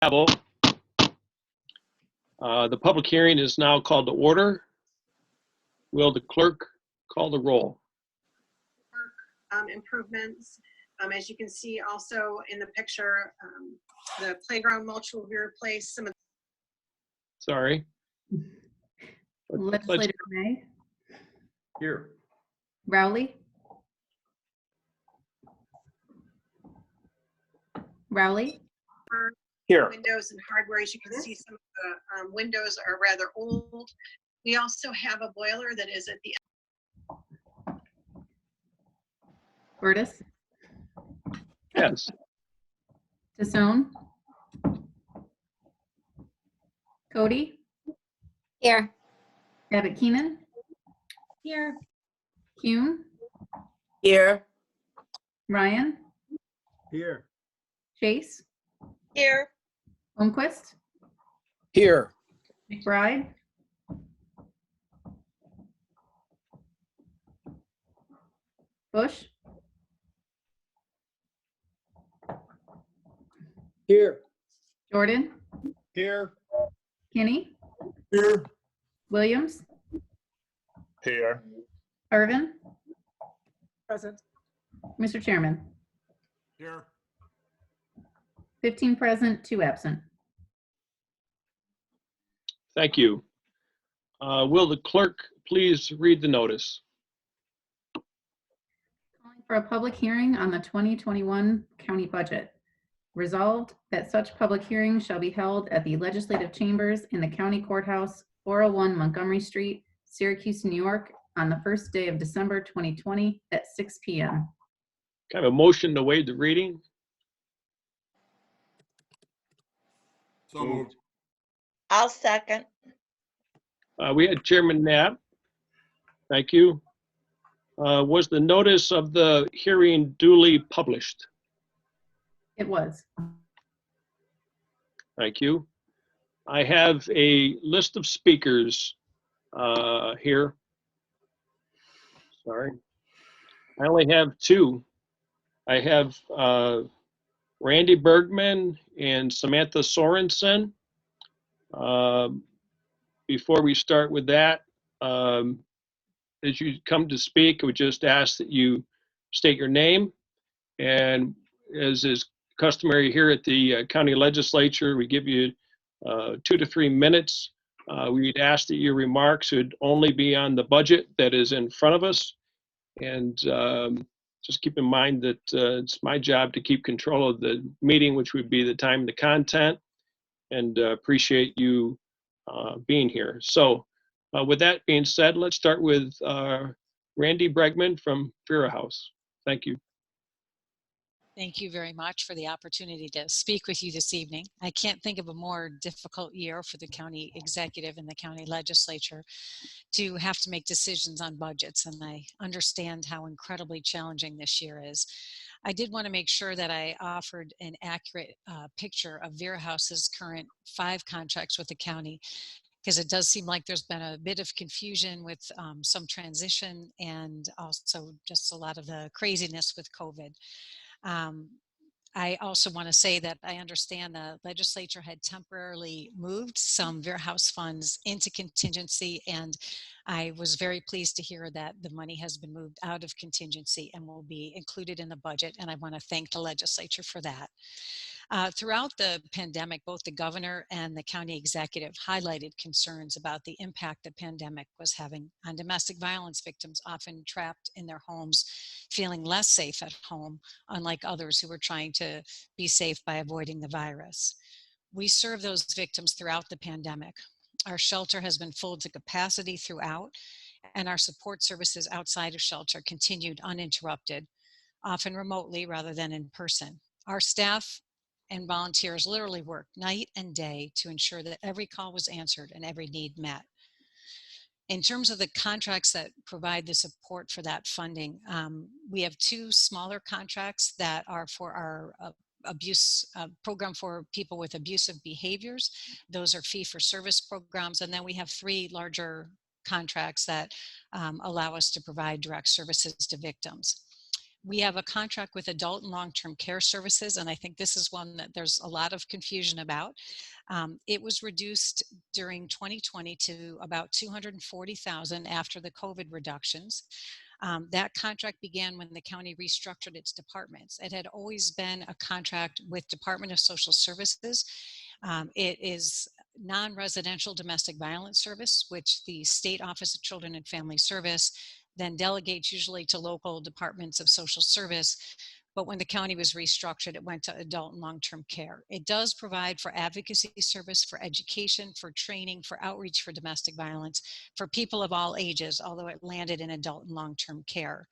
gavel. The public hearing is now called to order. Will the clerk call the roll? Improvements. As you can see also in the picture, the playground mulch will be replaced. Sorry. Legislator May. Here. Rowley. Rowley. Here. Windows and hardware. As you can see, some of the windows are rather old. We also have a boiler that is at the Burtis. Yes. Tassone. Cody. Here. Abbott Keenan. Here. Kuhn. Here. Ryan. Here. Chase. Here. Holmquist. Here. McBride. Bush. Here. Jordan. Here. Kinney. Here. Williams. Here. Irvin. Present. Mr. Chairman. Here. 15 present, 2 absent. Thank you. Will the clerk please read the notice? Calling for a public hearing on the 2021 county budget. Resolved that such public hearing shall be held at the Legislative Chambers in the County Courthouse, 401 Montgomery Street, Syracuse, New York, on the first day of December 2020 at 6 p.m. Kind of a motion to waive the reading? So moved. I'll second. We had Chairman Knapp. Thank you. Was the notice of the hearing duly published? It was. Thank you. I have a list of speakers here. Sorry. I only have 2. I have Randy Bergman and Samantha Sorensen. Before we start with that, as you come to speak, I would just ask that you state your name, and as is customary here at the county legislature, we give you 2 to 3 minutes. We'd ask that your remarks would only be on the budget that is in front of us, and just keep in mind that it's my job to keep control of the meeting, which would be the time and the content, and appreciate you being here. So with that being said, let's start with Randy Bregman from Vera House. Thank you. Thank you very much for the opportunity to speak with you this evening. I can't think of a more difficult year for the county executive and the county legislature to have to make decisions on budgets, and I understand how incredibly challenging this year is. I did want to make sure that I offered an accurate picture of Vera House's current 5 contracts with the county, because it does seem like there's been a bit of confusion with some transition and also just a lot of the craziness with COVID. I also want to say that I understand the legislature had temporarily moved some Vera House funds into contingency, and I was very pleased to hear that the money has been moved out of contingency and will be included in the budget, and I want to thank the legislature for that. Throughout the pandemic, both the governor and the county executive highlighted concerns about the impact the pandemic was having on domestic violence victims, often trapped in their homes, feeling less safe at home, unlike others who were trying to be safe by avoiding the virus. We serve those victims throughout the pandemic. Our shelter has been full to capacity throughout, and our support services outside of shelter continued uninterrupted, often remotely rather than in person. Our staff and volunteers literally worked night and day to ensure that every call was answered and every need met. In terms of the contracts that provide the support for that funding, we have 2 smaller contracts that are for our abuse program for people with abusive behaviors. Those are fee-for-service programs. And then we have 3 larger contracts that allow us to provide direct services to victims. We have a contract with Adult and Long-Term Care Services, and I think this is one that there's a lot of confusion about. It was reduced during 2020 to about $240,000 after the COVID reductions. That contract began when the county restructured its departments. It had always been a contract with Department of Social Services. It is non-residential domestic violence service, which the State Office of Children and Family Service then delegates usually to local departments of social service. But when the county was restructured, it went to adult and long-term care. It does provide for advocacy service, for education, for training, for outreach for domestic violence, for people of all ages, although it landed in adult and long-term care.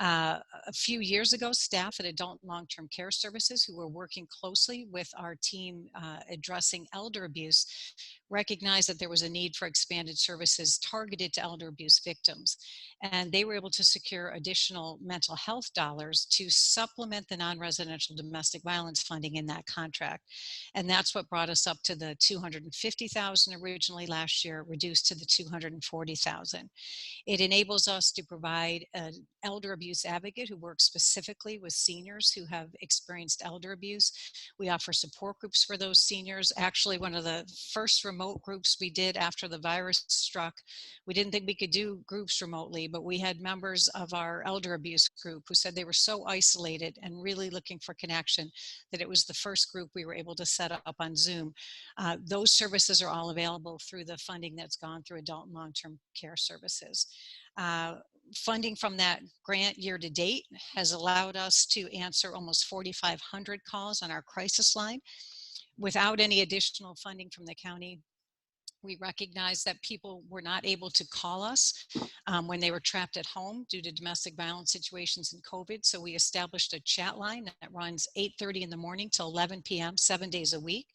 A few years ago, staff at Adult and Long-Term Care Services who were working closely with our team addressing elder abuse recognized that there was a need for expanded services targeted to elder abuse victims. And they were able to secure additional mental health dollars to supplement the non-residential domestic violence funding in that contract. And that's what brought us up to the $250,000 originally last year, reduced to the $240,000. It enables us to provide an elder abuse advocate who works specifically with seniors who have experienced elder abuse. We offer support groups for those seniors. Actually, one of the first remote groups we did after the virus struck, we didn't think we could do groups remotely, but we had members of our elder abuse group who said they were so isolated and really looking for connection that it was the first group we were able to set up on Zoom. Those services are all available through the funding that's gone through Adult and Long-Term Care Services. Funding from that grant year to date has allowed us to answer almost 4,500 calls on our crisis line. Without any additional funding from the county, we recognize that people were not able to call us when they were trapped at home due to domestic violence situations and COVID. So we established a chat line that runs 8:30 in the morning till 11 p.m., 7 days a week.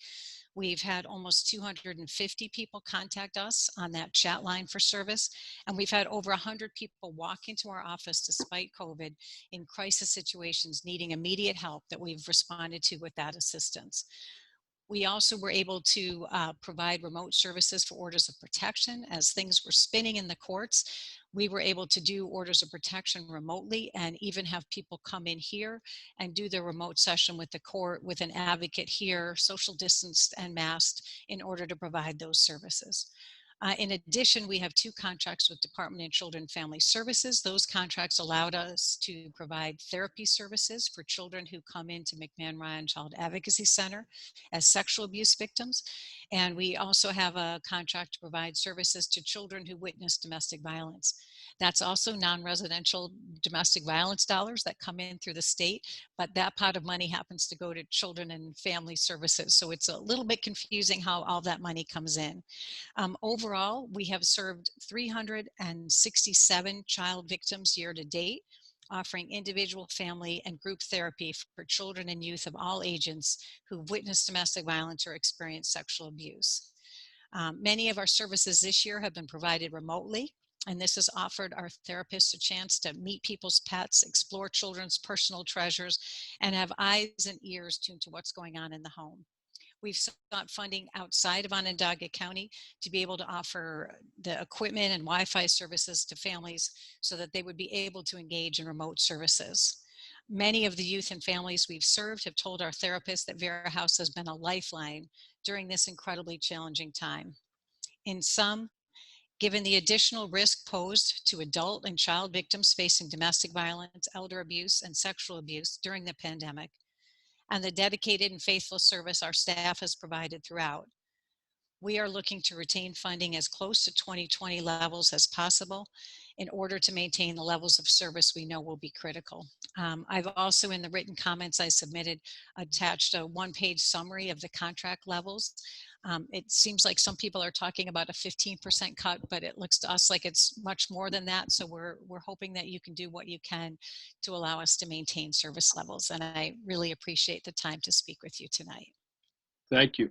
We've had almost 250 people contact us on that chat line for service. And we've had over 100 people walk into our office despite COVID in crisis situations needing immediate help that we've responded to with that assistance. We also were able to provide remote services for orders of protection. As things were spinning in the courts, we were able to do orders of protection remotely and even have people come in here and do the remote session with the court with an advocate here, social distanced and masked, in order to provide those services. In addition, we have 2 contracts with Department of Children and Family Services. Those contracts allowed us to provide therapy services for children who come into McMahon Ryan Child Advocacy Center as sexual abuse victims. And we also have a contract to provide services to children who witness domestic violence. That's also non-residential domestic violence dollars that come in through the state, but that pot of money happens to go to children and family services. So it's a little bit confusing how all that money comes in. Overall, we have served 367 child victims year to date, offering individual, family, and group therapy for children and youth of all ages who've witnessed domestic violence or experienced sexual abuse. Many of our services this year have been provided remotely, and this has offered our therapists a chance to meet people's pets, explore children's personal treasures, and have eyes and ears tuned to what's going on in the home. We've sought funding outside of Onondaga County to be able to offer the equipment and Wi-Fi services to families so that they would be able to engage in remote services. Many of the youth and families we've served have told our therapists that Vera House has been a lifeline during this incredibly challenging time. In sum, given the additional risk posed to adult and child victims facing domestic violence, elder abuse, and sexual abuse during the pandemic, and the dedicated and faithful service our staff has provided throughout, we are looking to retain funding as close to 2020 levels as possible in order to maintain the levels of service we know will be critical. I've also, in the written comments I submitted, attached a 1-page summary of the contract levels. It seems like some people are talking about a 15% cut, but it looks to us like it's much more than that. So we're hoping that you can do what you can to allow us to maintain service levels. And I really appreciate the time to speak with you tonight. Thank you.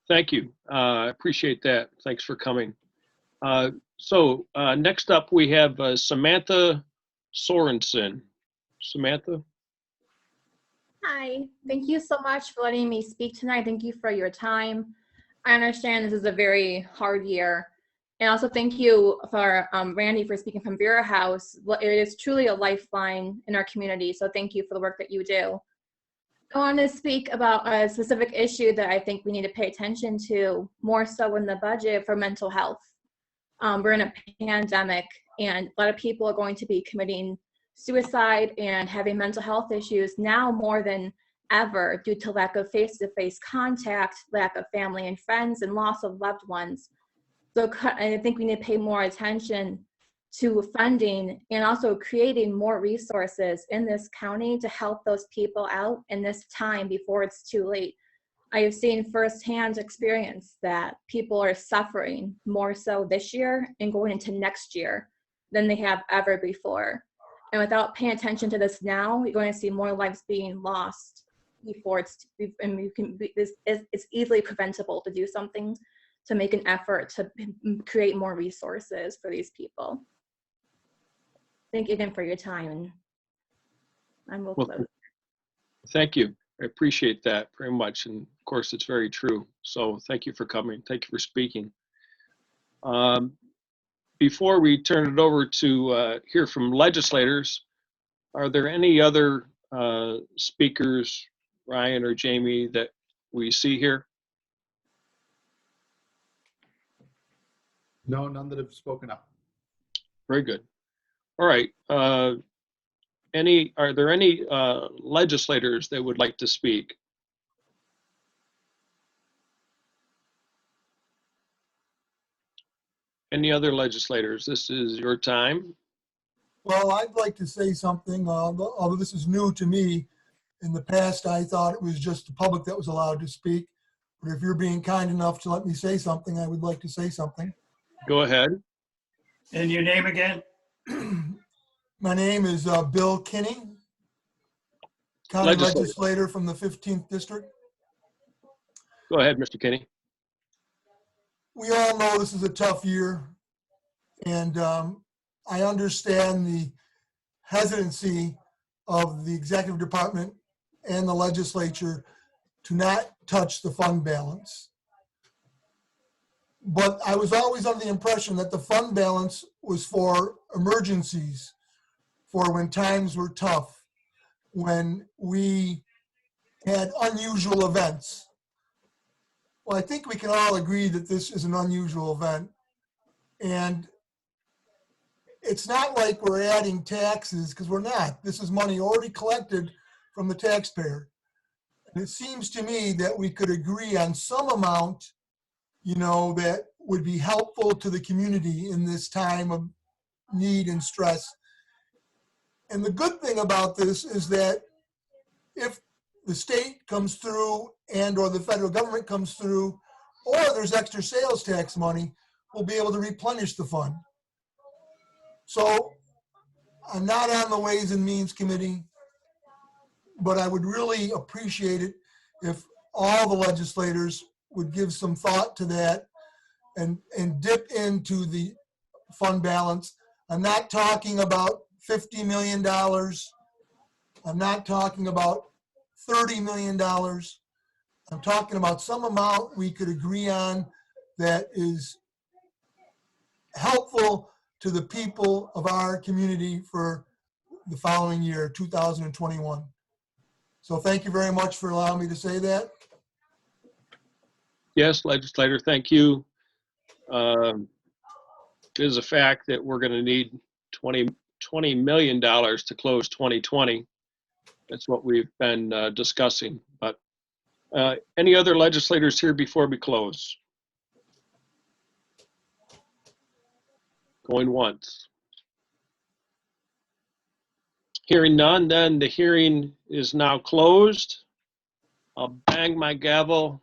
Thank you. I appreciate that. Thanks for coming. So next up, we have Samantha Sorensen. Samantha? Hi, thank you so much for letting me speak tonight. Thank you for your time. I understand this is a very hard year, And also thank you for Randy for speaking from Vera House. It is truly a lifeline in our community. So thank you for the work that you do. I want to speak about a specific issue that I think we need to pay attention to more so in the budget for mental health. We're in a pandemic and a lot of people are going to be committing suicide and having mental health issues now more than ever due to lack of face-to-face contact, lack of family and friends, and loss of loved ones. So I think we need to pay more attention to funding and also creating more resources in this county to help those people out in this time before it's too late. I have seen firsthand experience that people are suffering more so this year and going into next year than they have ever before. And without paying attention to this now, you're going to see more lives being lost before it's easily preventable to do something to make an effort to create more resources for these people. Thank you again for your time, and we'll close. Thank you. I appreciate that very much. And of course, it's very true. So thank you for coming. Thank you for speaking. Before we turn it over to hear from legislators, are there any other speakers, Ryan or Jamie, that we see here? No, none that have spoken up. Very good. All right. Are there any legislators that would like to speak? Any other legislators? This is your time. Well, I'd like to say something, although this is new to me. In the past, I thought it was just the public that was allowed to speak. But if you're being kind enough to let me say something, I would like to say something. Go ahead. And your name again? My name is Bill Kinney, county legislator from the 15th district. Go ahead, Mr. Kinney. We all know this is a tough year, and I understand the hesitancy of the executive department and the legislature to not touch the fund balance. But I was always under the impression that the fund balance was for emergencies, for when times were tough, when we had unusual events. Well, I think we can all agree that this is an unusual event. And it's not like we're adding taxes, because we're not. This is money already collected from the taxpayer. And it seems to me that we could agree on some amount, you know, that would be helpful to the community in this time of need and stress. And the good thing about this is that if the state comes through and or the federal government comes through, or there's extra sales tax money, we'll be able to replenish the fund. So I'm not on the Ways and Means Committee, but I would really appreciate it if all the legislators would give some thought to that and dip into the fund balance. I'm not talking about $50 million. I'm not talking about $30 million. I'm talking about some amount we could agree on that is helpful to the people of our community for the following year, 2021. So thank you very much for allowing me to say that. Yes, legislator, thank you. It is a fact that we're going to need $20 million to close 2020. That's what we've been discussing. But any other legislators here before we close? Going once. Hearing none, then the hearing is now closed. I'll bang my gavel